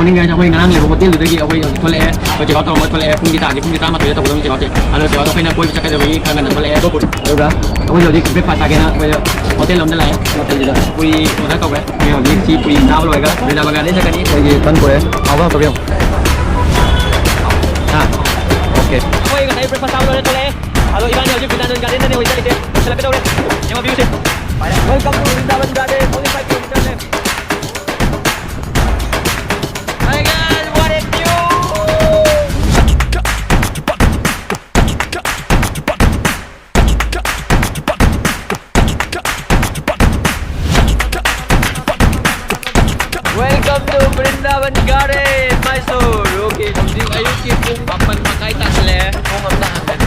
morning guys, aku ngarang le hotel udah lagi aku tole baca kau tahu tole pun kita mah tu tahu kita ada tahu kau nak kau bisa kerja bagi kangen tole tu pun udah aku jadi breakfast lagi na hotel lom dah hotel juga pui udah kau ni jadi si pui tahu loh kan beda bagai ni sekarang ni jadi ban kau apa kau bilang okay aku ingat saya breakfast tahu loh tole halo Ivan jadi kita dan garden ni hotel itu selamat tahu yang view sih welcome to Vrindavan Garden 45 km left. Hi guys, what a view! Welcome to Vrindavan Garden, Mysore. Okay, something ayun kung papan makita sila kung mamdahan.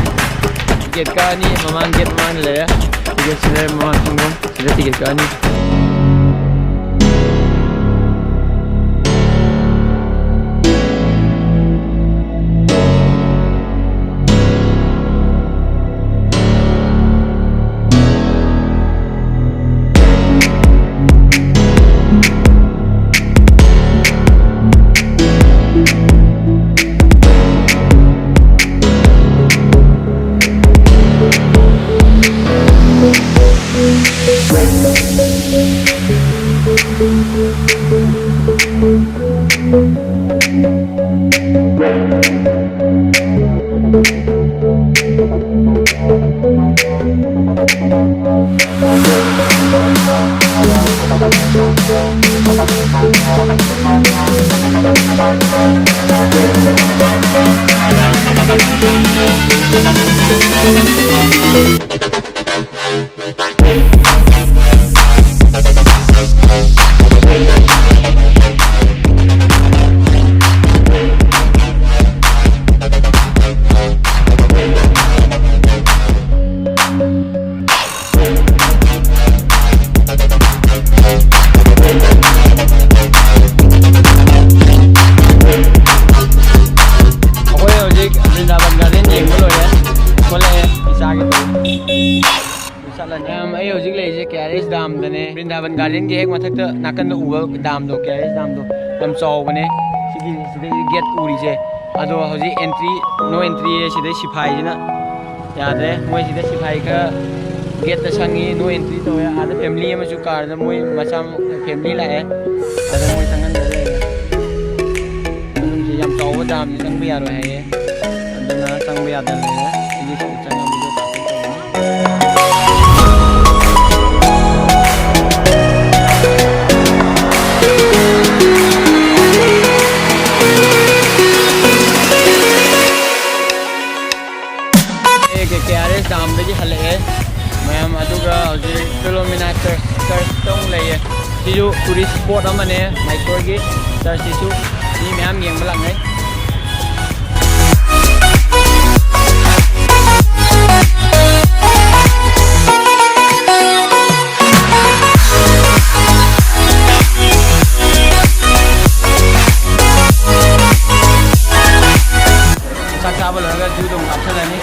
Tiket ka ni, mamangkit man nila. Tiket sila mamangkit sila tiket ka ni. Vrindavan Garden ke ek mathak ta nakan da uwa dam do carriage dam do dam chaw bane sigi gate uri je ado hoji entry no entry sida sifai jina yadre moi sida sifai ka gate ta sangi no entry to ya ada family ma ju car da moi macam family la hai ada moi sangan da le yam chaw dam ni sang biya ro hai aduna sang biya da le ini chang video ta dam de hale mayam aduga hoji Philomena church tong leye siju tourist spot amane Mysore gi church siju ni mayam yeng balang hai saksa bol ga ju dong apsa ni